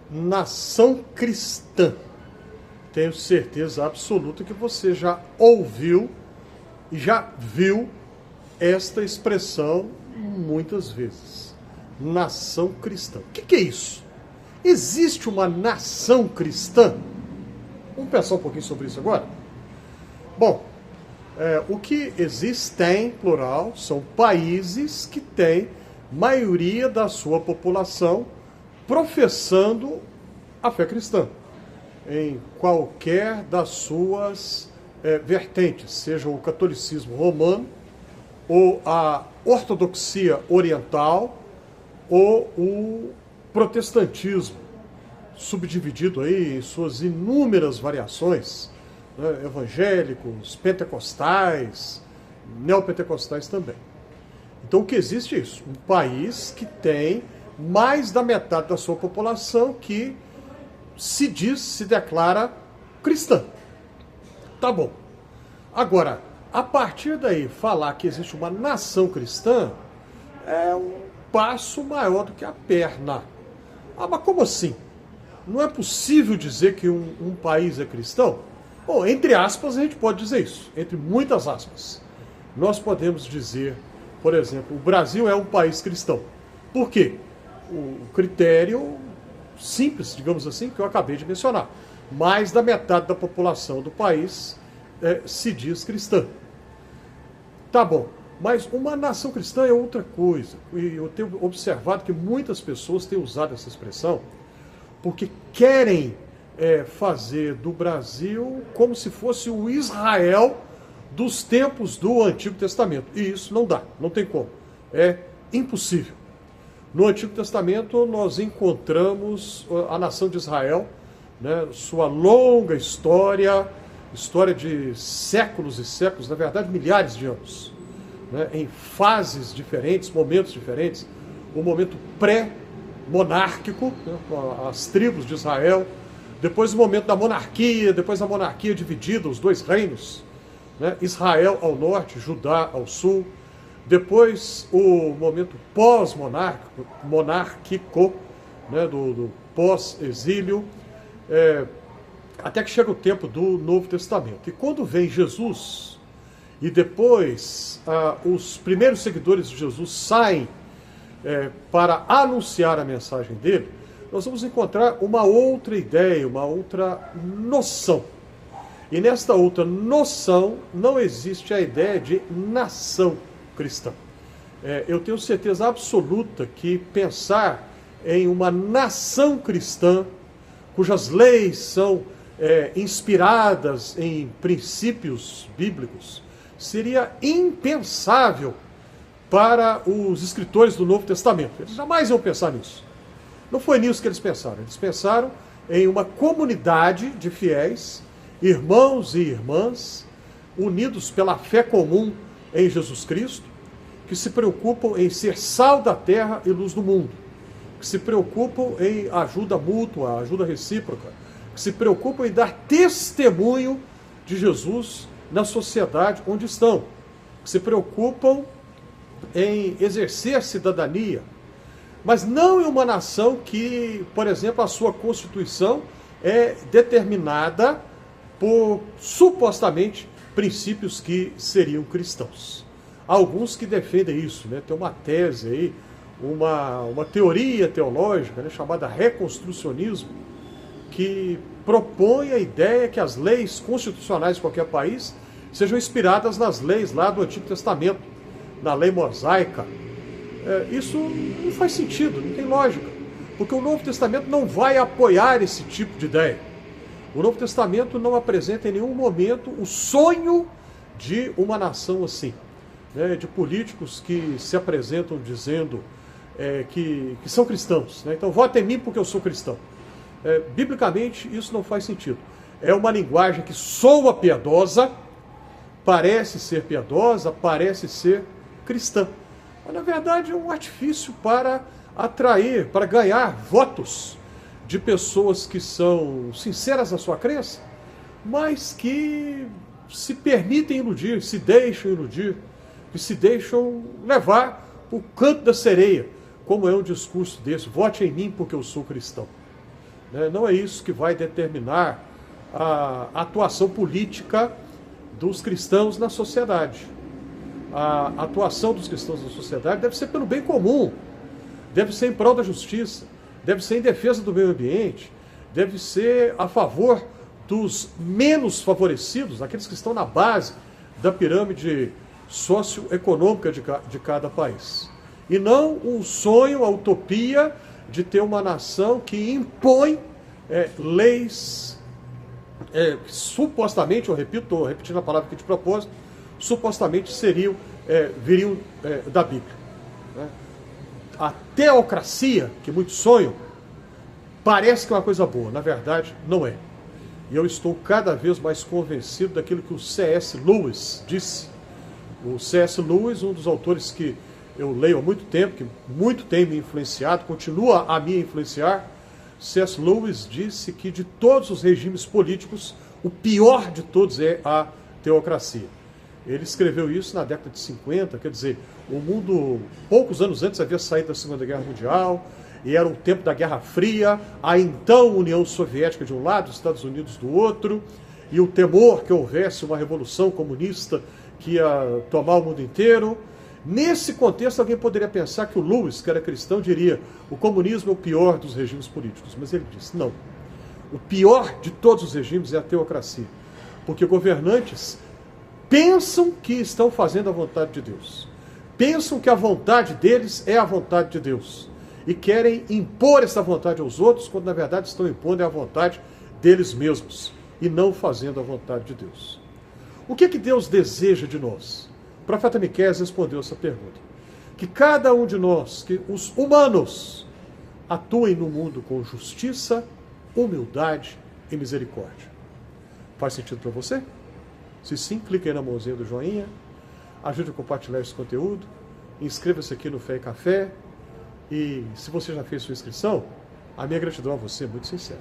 nação cristã. Tenho certeza absoluta que você já ouviu e já viu esta expressão muitas vezes. Nação cristã. O que é isso? Existe uma nação cristã? Vamos pensar um pouquinho sobre isso agora? Bom, o que existem, plural, são países que têm maioria da sua população professando a fé cristã, em qualquer das suas vertentes, seja o catolicismo romano, ou a ortodoxia oriental, ou o protestantismo, subdividido aí em suas inúmeras variações, né, evangélicos, pentecostais, neopentecostais também. Então o que existe é isso, um país que tem mais da metade da sua população que se declara cristã. Tá bom. Agora, a partir daí, falar que existe uma nação cristã é um passo maior do que a perna. Ah, mas como assim? Não é possível dizer que um país é cristão? Bom, entre aspas, a gente pode dizer isso. Entre muitas aspas. Nós podemos dizer, por exemplo, o Brasil é um país cristão. Por quê? O critério simples, digamos assim, que eu acabei de mencionar. Mais da metade da população do país se diz cristã. Tá bom, mas uma nação cristã é outra coisa. E eu tenho observado que muitas pessoas têm usado essa expressão porque querem fazer do Brasil como se fosse o Israel dos tempos do Antigo Testamento. E isso não dá, não tem como. É impossível. No Antigo Testamento nós encontramos a nação de Israel, né, sua longa história de séculos e séculos, na verdade milhares de anos, né, em fases diferentes, momentos diferentes. O momento pré-monárquico, né, com as tribos de Israel, depois o momento da monarquia, depois a monarquia dividida, os dois reinos, né, Israel ao norte, Judá ao sul. Depois, o momento pós-monárquico, né, do pós-exílio, até que chega o tempo do Novo Testamento. E quando vem Jesus, e depois os primeiros seguidores de Jesus saem para anunciar a mensagem dele, nós vamos encontrar uma outra ideia, uma outra noção. E nesta outra noção não existe a ideia de nação cristã. Eu tenho certeza absoluta que pensar em uma nação cristã, cujas leis são inspiradas em princípios bíblicos, seria impensável para os escritores do Novo Testamento. Eles jamais iam pensar nisso. Não foi nisso que eles pensaram. Eles pensaram em uma comunidade de fiéis, irmãos e irmãs, unidos pela fé comum em Jesus Cristo, que se preocupam em ser sal da terra e luz do mundo, que se preocupam em ajuda mútua, ajuda recíproca, que se preocupam em dar testemunho de Jesus na sociedade onde estão, que se preocupam em exercer cidadania, mas não em uma nação que, por exemplo, a sua Constituição é determinada por, supostamente, princípios que seriam cristãos. Há alguns que defendem isso, né? Tem uma tese aí, uma teoria teológica, né, chamada reconstrucionismo, que propõe a ideia que as leis constitucionais de qualquer país sejam inspiradas nas leis lá do Antigo Testamento, na lei mosaica. Isso não faz sentido, não tem lógica, porque o Novo Testamento não vai apoiar esse tipo de ideia. O Novo Testamento não apresenta em nenhum momento o sonho de uma nação assim, né, de políticos que se apresentam dizendo que são cristãos, né? Então vota em mim porque eu sou cristão. Biblicamente isso não faz sentido. É uma linguagem que soa piedosa, parece ser piedosa, parece ser cristã, mas na verdade é um artifício para atrair, para ganhar votos de pessoas que são sinceras na sua crença, mas que se permitem iludir, se deixam iludir, que se deixam levar o canto da sereia, como é um discurso desse: vote em mim porque eu sou cristão. né? Não é isso que vai determinar a atuação política dos cristãos na sociedade. A atuação dos cristãos na sociedade deve ser pelo bem comum, deve ser em prol da justiça, deve ser em defesa do meio ambiente, deve ser a favor dos menos favorecidos, aqueles que estão na base da pirâmide socioeconômica de cada país. E não o sonho, a utopia de ter uma nação que impõe leis que supostamente, estou repetindo a palavra aqui de propósito, supostamente viriam da Bíblia. Né? A teocracia, que muitos sonham, parece que é uma coisa boa, na verdade não é. E eu estou cada vez mais convencido daquilo que o C.S. Lewis disse. O C.S. Lewis, um dos autores que eu leio há muito tempo, que muito tem me influenciado, continua a me influenciar. C.S. Lewis disse que de todos os regimes políticos, o pior de todos é a teocracia. Ele escreveu isso na década de 50, quer dizer, o mundo, poucos anos antes, havia saído da Segunda Guerra Mundial, e era o tempo da Guerra Fria, a então União Soviética de um lado, os Estados Unidos do outro, e o temor que houvesse uma revolução comunista que ia tomar o mundo inteiro. Nesse contexto, alguém poderia pensar que o Lewis, que era cristão, diria: o comunismo é o pior dos regimes políticos. Mas ele disse: não. O pior de todos os regimes é a teocracia. Porque governantes pensam que estão fazendo a vontade de Deus. Pensam que a vontade deles é a vontade de Deus. E querem impor essa vontade aos outros, quando na verdade estão impondo a vontade deles mesmos. E não fazendo a vontade de Deus. O que Deus deseja de nós? O profeta Miqueias respondeu essa pergunta. Que cada um de nós, que os humanos, atuem no mundo com justiça, humildade e misericórdia. Faz sentido para você? Se sim, clique aí na mãozinha do joinha, ajude a compartilhar esse conteúdo, inscreva-se aqui no Fé e Café, e se você já fez sua inscrição, a minha gratidão a você é muito sincera.